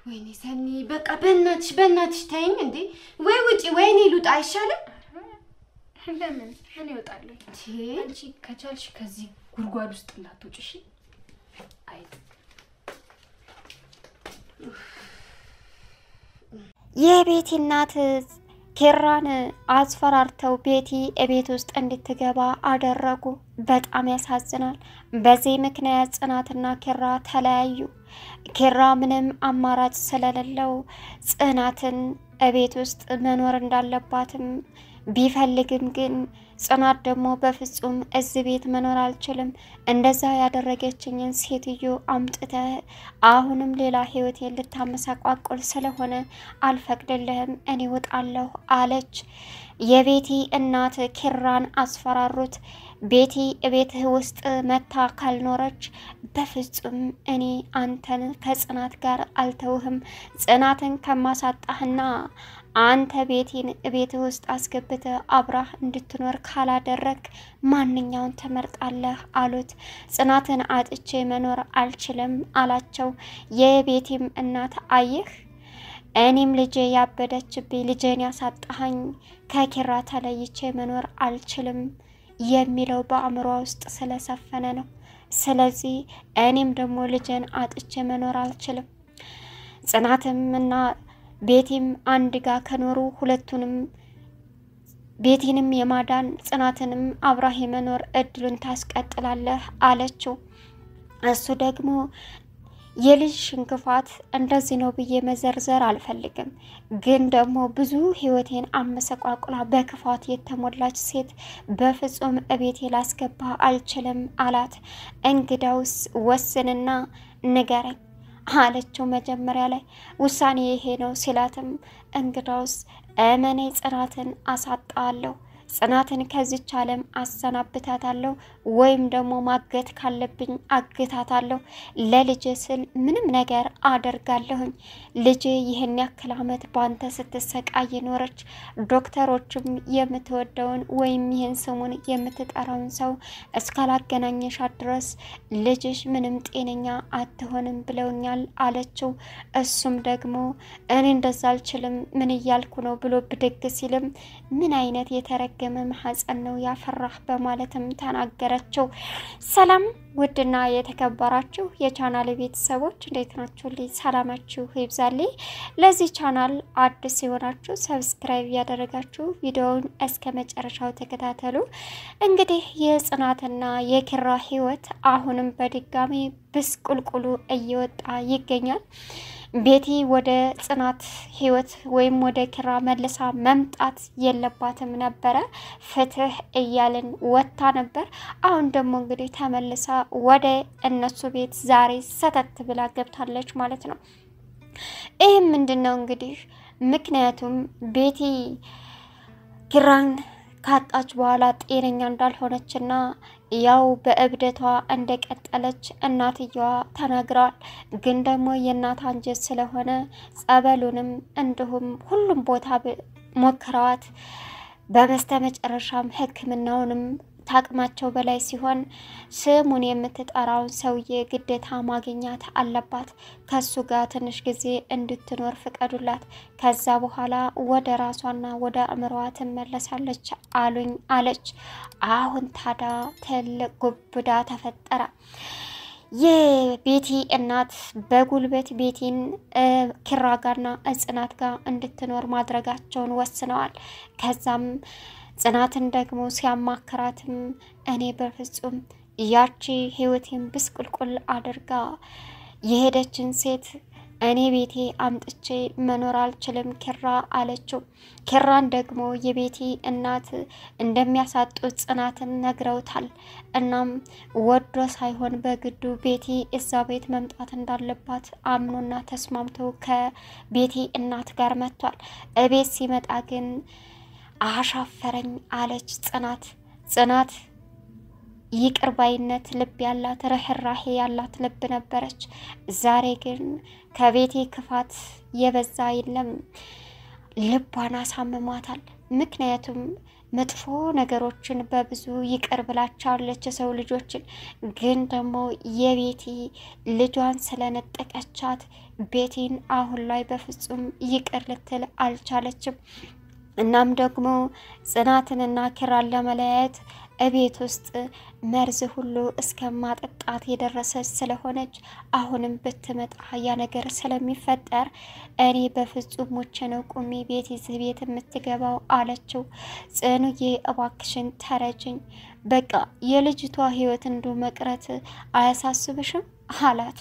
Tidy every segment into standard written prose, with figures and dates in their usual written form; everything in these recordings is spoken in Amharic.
ወይኔ ሰኒ በቃ በእናትሽ ታይኝ እንዴ ወይ ውጪ ወይኔ ሉጣ አይሻልም ለምን እኔ እወጣለሁ አንቺ ከቻልሽ ከዚህ ጉርጓድ ውስጥ ላትወጪ እሺ አይት የቤቲ እናት ኪራን አስፈራርተው ቤቲ እቤት ውስጥ እንድትገባ አደረጉ በጣም ያሳዝናል በዚህ ምክንያት ጽናትና ኪራ ተለያዩ ኪራ ምንም አማራጭ ስለሌለው ጽናትን እቤት ውስጥ መኖር እንዳለባትም ቢፈልግም ግን ጽናት ደግሞ በፍጹም እዚህ ቤት መኖር አልችልም እንደዛ ያደረገችኝን ሴትዮ አምጥተ አሁንም ሌላ ህይወቴን ልታመሳቋቁል ስለሆነ አልፈቅድልህም እኔ ወጣለሁ አለች የቤቲ እናት ኪራን አስፈራሩት ቤቲ እቤትህ ውስጥ መታ ካልኖረች በፍጹም እኔ አንተን ከጽናት ጋር አልተውህም ጽናትን ከማሳጣህና አንተ ቤቲን እቤት ውስጥ አስገብተ አብራህ እንድትኖር ካላደረክ ማንኛውን ተመርጣለህ አሉት ጽናትን አጥቼ መኖር አልችልም አላቸው የቤቲም እናት አየህ እኔም ልጄ ያበደችብኝ ልጄን ያሳጣኸኝ ከኪራ ተለይቼ መኖር አልችልም የሚለው በአእምሮ ውስጥ ስለሰፈነ ነው ስለዚህ እኔም ደግሞ ልጄን አጥቼ መኖር አልችልም ጽናትም እና ቤቲም አንድ ጋር ከኖሩ ሁለቱንም ቤቲንም የማዳን ጽናትንም አብራህ የመኖር እድሉን ታስቀጥላለህ አለችው እሱ ደግሞ የልጅ ሽንክፋት እንደዚህ ነው ብዬ መዘርዘር አልፈልግም ግን ደግሞ ብዙ ህይወቴን አመሰቋቁላ በክፋት የተሞላች ሴት በፍጹም እቤቴ ላስገባ አልችልም አላት እንግዳውስ ወስንና ንገረኝ አለችው መጀመሪያ ላይ ውሳኔ ይሄ ነው ሲላትም እንግዳውስ እመኔ ጽናትን አሳጣለሁ ጽናትን ከዚች ዓለም አሰናብታታለሁ ወይም ደግሞ ማገት ካለብኝ አግታታለሁ ለልጄ ስል ምንም ነገር አደርጋለሁኝ ልጄ ይሄን ያክል አመት ባንተ ስትሰቃይ ኖረች ዶክተሮችም የምትወደውን ወይም ይሄን ስሙን የምትጠራውን ሰው እስካላገናኘሻት ድረስ ልጅሽ ምንም ጤነኛ አትሆንም ብለውኛል አለችው እሱም ደግሞ እኔ እንደዛ አልችልም ምን እያልኩ ነው ብሎ ብድግ ሲልም ምን አይነት የተረገመ ማህፀን ነው ያፈራህ በማለትም ተናገረችው ሰላም ውድና የተከበራችሁ የቻናል ቤተሰቦች እንዴት ናችሁ ሰላማችሁ ይብዛልኝ ለዚህ ቻናል አዲስ የሆናችሁ ሰብስክራይብ ያደረጋችሁ ቪዲዮውን እስከመጨረሻው ተከታተሉ እንግዲህ የጽናትና የኪራ ህይወት አሁንም በድጋሚ ብስቁልቁሉ እየወጣ ይገኛል ቤቲ ወደ ጽናት ህይወት ወይም ወደ ኪራ መልሳ መምጣት የለባትም ነበር ፍትህ እያልን ወጣ ነበር አሁን ደግሞ እንግዲህ ተመልሳ ወደ እነሱ ቤት ዛሬ ሰተት ብላ ገብታለች ማለት ነው ይሄ ምንድነው እንግዲህ ምክንያቱም ቤቲ ኪራን ካጣች በኋላ ጤነኛ እንዳልሆነችና ያው በእብደቷ እንደቀጠለች እናትየዋ ተናግረዋል ግን ደግሞ የእናት አንጀት ስለሆነ ጸበሉንም እንዲሁም ሁሉም ቦታ ሞክረዋት በመስተመጨረሻም ህክምናውንም ታቅማቸው በላይ ሲሆን ስሙን የምትጠራውን ሰውዬ ግዴታ ማግኘት አለባት ከሱ ጋር ትንሽ ጊዜ እንድትኖር ፍቀዱላት ከዛ በኋላ ወደ ራሷና ወደ አእምሮዋ ትመለሳለች አሉኝ አለች አሁን ታዳ ትልቅ ጉብዳ ተፈጠረ የቤቲ እናት በጉልበት ቤቲን ኪራ ጋርና ጽናት ጋር እንድትኖር ማድረጋቸውን ወስነዋል ከዛም ጽናትን ደግሞ ሲያማከራትም እኔ በፍጹም ያቺ ህይወቴን ብስቁልቁል አድርጋ የሄደችን ሴት እኔ ቤቴ አምጥቼ መኖር አልችልም ኪራ አለችው ኪራን ደግሞ የቤቲ እናት እንደሚያሳጡት ጽናትን ነግረውታል እናም ወዶ ሳይሆን በግዱ ቤቲ እዛ ቤት መምጣት እንዳለባት አምኖና ተስማምተው ከቤቲ እናት ጋር መጥቷል እቤት ሲመጣ ግን አሻፈረኝ አለች ጽናት ይቅርባይነት ልብ ያላት ርህራሄ ያላት ልብ ነበረች ዛሬ ግን ከቤቴ ክፋት የበዛ የለም ልቧን አሳምሟታል ምክንያቱም መጥፎ ነገሮችን በብዙ ይቅር ብላቻለች ሰው ልጆችን ግን ደግሞ የቤቲ ልጇን ስለነጠቀቻት ቤቲን አሁን ላይ በፍጹም ይቅር ልትል አልቻለችም። እናም ደግሞ ጽናትንና ኪራን ለመለያየት እቤት ውስጥ መርዝ ሁሉ እስከማጠጣት የደረሰች ስለሆነች አሁንም ብትመጣ ያ ነገር ስለሚፈጠር እኔ በፍጹም ሞቼ ነው ቁሚ ቤት ይዘህ ቤት የምትገባው አለችው። ጽኑዬ እባክሽን ተረጅኝ፣ በቃ የልጅቷ ህይወት እንዱ መቅረት አያሳስብሽም አላት።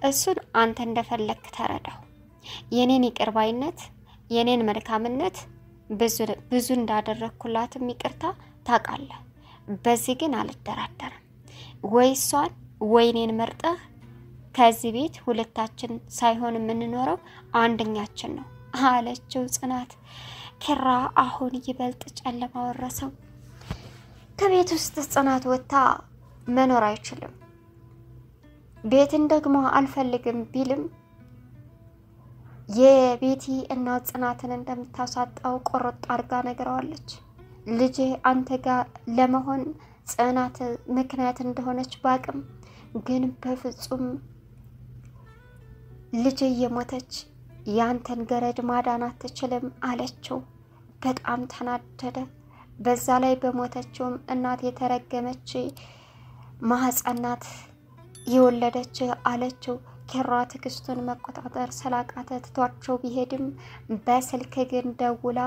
እሱን አንተ እንደፈለክ ተረዳው፣ የኔን ይቅርባይነት የኔን መልካምነት ብዙ እንዳደረኩላትም ይቅርታ ታውቃለህ። በዚህ ግን አልደራደርም። ወይ እሷን ወይ እኔን መርጠህ ከዚህ ቤት ሁለታችን ሳይሆን የምንኖረው አንደኛችን ነው አለችው ጽናት። ኪራ አሁን ይበልጥ ጨለማ ወረሰው። ከቤት ውስጥ ጽናት ወጥታ መኖር አይችልም። ቤትን ደግሞ አልፈልግም ቢልም የቤቲ እናት ጽናትን እንደምታሳጣው ቆርጥ አርጋ ነገረዋለች። ልጄ አንተ ጋር ለመሆን ጽናት ምክንያት እንደሆነች ባቅም ግን በፍጹም ልጄ የሞተች ያንተን ገረድ ማዳን አትችልም አለችው። በጣም ተናደደ። በዛ ላይ በሞተችውም እናት የተረገመች ማህፀናት የወለደች አለችው። ኪራ ትዕግስቱን መቆጣጠር ስላቃተ ትቷቸው ቢሄድም በስልክ ግን ደውላ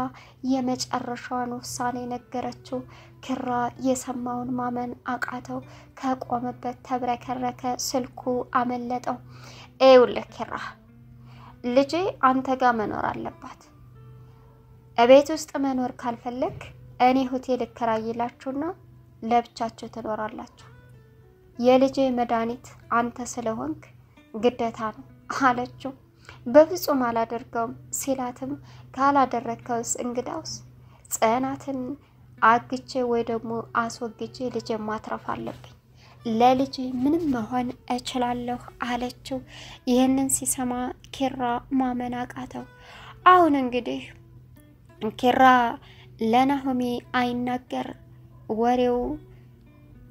የመጨረሻውን ውሳኔ ነገረችው። ኪራ የሰማውን ማመን አቃተው። ከቆመበት ተብረከረከ። ስልኩ አመለጠው። ይኸውልህ ኪራ፣ ልጄ አንተ ጋር መኖር አለባት። እቤት ውስጥ መኖር ካልፈለክ እኔ ሆቴል እከራይላችሁና ለብቻችሁ ትኖራላችሁ። የልጄ መድኃኒት አንተ ስለሆንክ ግዴታ ነው አለችው። በፍጹም አላደርገውም ሲላትም ካላደረከውስ እንግዳውስ ጽናትን አግቼ ወይ ደግሞ አስወግጄ ልጄ ማትረፍ አለብኝ፣ ለልጄ ምንም መሆን እችላለሁ አለችው። ይህንን ሲሰማ ኪራ ማመን አቃተው። አሁን እንግዲህ ኪራ ለናሆሚ አይናገር ወሬው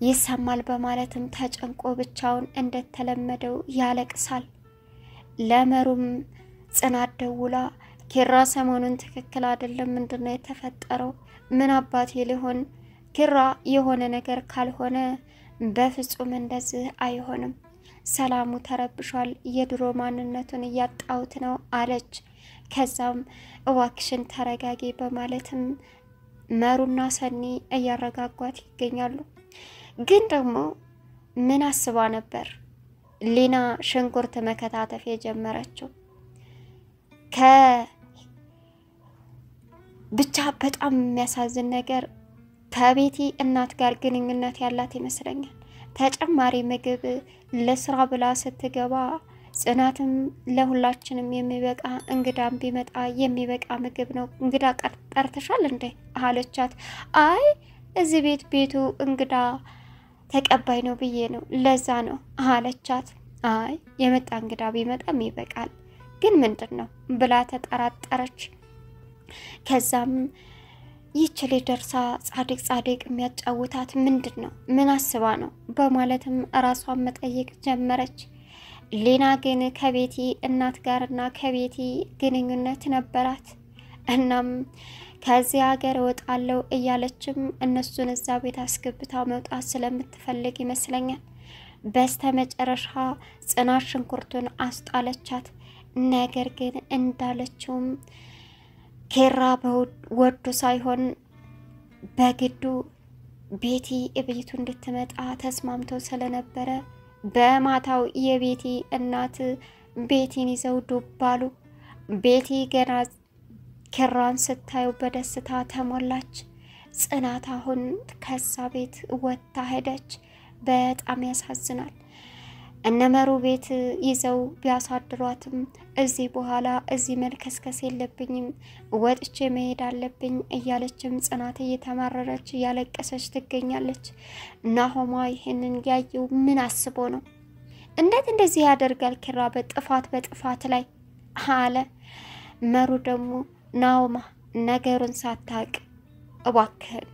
ይሰማል በማለትም ተጨንቆ ብቻውን እንደተለመደው ያለቅሳል። ለመሩም ጽናት ደውላ ኪራ ሰሞኑን ትክክል አይደለም፣ ምንድነው የተፈጠረው? ምን አባቴ ሊሆን? ኪራ የሆነ ነገር ካልሆነ በፍጹም እንደዚህ አይሆንም፣ ሰላሙ ተረብሿል፣ የድሮ ማንነቱን እያጣውት ነው አለች። ከዛም እባክሽን ተረጋጊ በማለትም መሩና ሰኒ እያረጋጓት ይገኛሉ። ግን ደግሞ ምን አስባ ነበር ሊና ሽንኩርት መከታተፍ የጀመረችው? ብቻ በጣም የሚያሳዝን ነገር ከቤቲ እናት ጋር ግንኙነት ያላት ይመስለኛል። ተጨማሪ ምግብ ለስራ ብላ ስትገባ ጽናትም ለሁላችንም የሚበቃ እንግዳም ቢመጣ የሚበቃ ምግብ ነው፣ እንግዳ ጠርተሻል እንዴ አለቻት። አይ እዚህ ቤቱ እንግዳ ተቀባይ ነው ብዬ ነው፣ ለዛ ነው አለቻት። አይ የመጣ እንግዳ ቢመጣም ይበቃል፣ ግን ምንድነው ብላ ተጠራጠረች። ከዛም ይችል ደርሳ ጻድቅ የሚያጫውታት ምንድነው ምን አስባ ነው በማለትም ራሷን መጠየቅ ጀመረች። ሊና ግን ከቤቲ እናት ጋርና ከቤቲ ግንኙነት ነበራት። እናም ከዚህ ሀገር ወጣለው እያለችም እነሱን እዛ ቤት አስገብታ መውጣት ስለምትፈልግ ይመስለኛል በስተመጨረሻ ጽናት ሽንኩርቱን አስጣለቻት። ነገር ግን እንዳለችውም ኪራ ወዶ ሳይሆን በግዱ ቤቲ እቤቱ እንድትመጣ ተስማምቶ ስለነበረ በማታው የቤቲ እናት ቤቲን ይዘው ዱባሉ። ቤቲ ገና ኪራን ስታዩ በደስታ ተሞላች። ጽናት አሁን ከዛ ቤት ወጥታ ሄደች። በጣም ያሳዝናል። እነመሩ ቤት ይዘው ቢያሳድሯትም እዚህ በኋላ እዚህ መልከስከስ የለብኝም ወጥቼ መሄድ አለብኝ እያለችም ጽናት እየተማረረች እያለቀሰች ትገኛለች። ናሆማ ይሄንን ያየው ምን አስቦ ነው? እንዴት እንደዚህ ያደርጋል ኪራ በጥፋት ላይ አለ። መሩ ደግሞ ናሆማ ነገሩን ሳታቅ እባክህን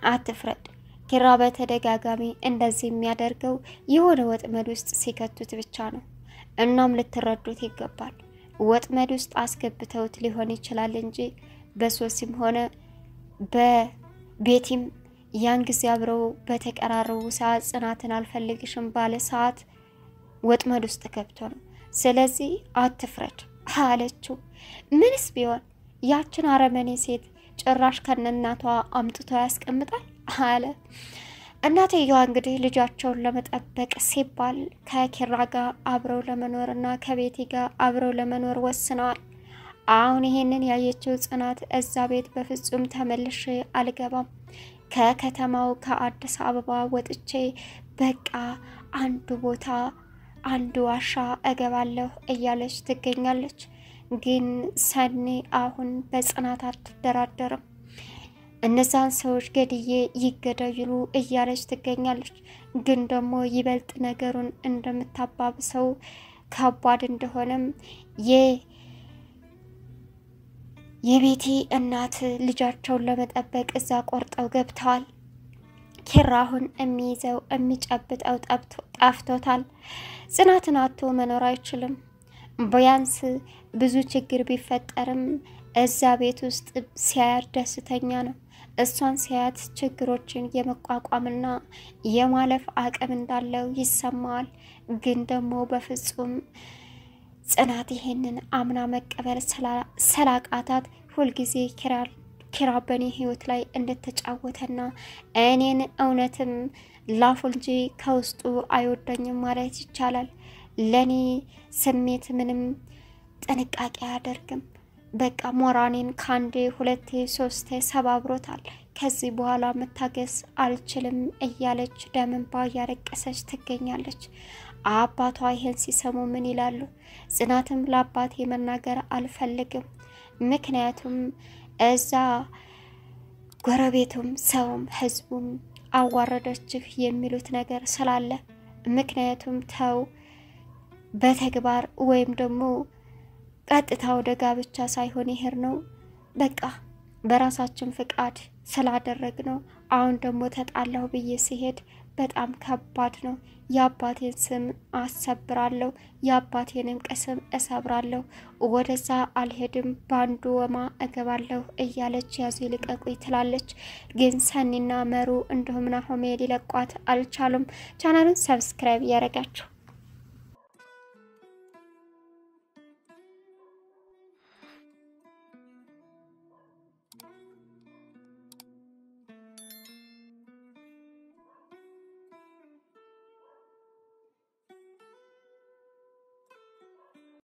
አትፍረድ፣ ኪራ በተደጋጋሚ እንደዚህ የሚያደርገው የሆነ ወጥመድ ውስጥ ሲከቱት ብቻ ነው። እናም ልትረዱት ይገባል። ወጥመድ ውስጥ አስገብተውት ሊሆን ይችላል እንጂ በሶሲም ሆነ በቤቲም ያን ጊዜ አብረው በተቀራረቡ ሰዓት ጽናትን አልፈልግሽም ባለ ሰዓት ወጥመድ ውስጥ ገብቶ ነው። ስለዚህ አትፍረድ አለችው። ምንስ ቢሆን ያችን አረመኔ ሴት ጭራሽ ከነናቷ አምጥቶ ያስቀምጣል አለ። እናትየዋ እንግዲህ ልጃቸውን ለመጠበቅ ሲባል ከኪራ ጋር አብረው ለመኖርና ከቤቲ ጋር አብረው ለመኖር ወስነዋል። አሁን ይሄንን ያየችው ጽናት እዛ ቤት በፍጹም ተመልሼ አልገባም፣ ከከተማው ከአዲስ አበባ ወጥቼ በቃ አንዱ ቦታ አንዱ ዋሻ እገባለሁ እያለች ትገኛለች። ግን ሰኒ አሁን በጽናት አትደራደርም። እነዛን ሰዎች ገድዬ ይገደሉ እያለች ትገኛለች። ግን ደግሞ ይበልጥ ነገሩን እንደምታባብሰው ከባድ እንደሆነም የቤቲ እናት ልጃቸውን ለመጠበቅ እዛ ቆርጠው ገብተዋል። ኪራ አሁን የሚይዘው የሚጨብጠው ጠፍቶታል። ጽናትን አቶ መኖር አይችልም። ቢያንስ ብዙ ችግር ቢፈጠርም እዛ ቤት ውስጥ ሲያያት ደስተኛ ነው። እሷን ሲያያት ችግሮችን የመቋቋምና የማለፍ አቅም እንዳለው ይሰማዋል። ግን ደግሞ በፍጹም ጽናት ይሄንን አምና መቀበል ስላቃታት ሁልጊዜ ኪራ በኔ ህይወት ላይ እንደተጫወተና እኔን እውነትም ላፉ እንጂ ከውስጡ አይወደኝም ማለት ይቻላል። ለኔ ስሜት ምንም ጥንቃቄ አያደርግም። በቃ ሞራኔን ካንዴ 2 3 ሰባብሮታል። ከዚህ በኋላ መታገስ አልችልም እያለች ደምንባ ያረቀሰች ትገኛለች። አባቷ ይሄን ሲሰሙ ምን ይላሉ? ጽናትም ለአባቴ መናገር አልፈልግም፣ ምክንያቱም እዛ ጎረቤቱም ሰውም ህዝቡም አዋረደችህ የሚሉት ነገር ስላለ፣ ምክንያቱም ተው በተግባር ወይም ደግሞ ቀጥታ ወደ ጋብቻ ሳይሆን ይሄር ነው በቃ በራሳችን ፍቃድ ስላደረግነው። አሁን ደግሞ ተጣላሁ ብዬ ሲሄድ በጣም ከባድ ነው። የአባቴን ስም አሰብራለሁ፣ የአባቴንም ቅስም እሰብራለሁ። ወደዛ አልሄድም፣ ባንዱ ወማ እገባለሁ እያለች ያዙ ይልቀቁኝ ትላለች። ግን ሰኒና መሩ እንዲሁም ናሆሜ ሊለቋት አልቻሉም። ቻናሉን ሰብስክራይብ ያረጋችሁ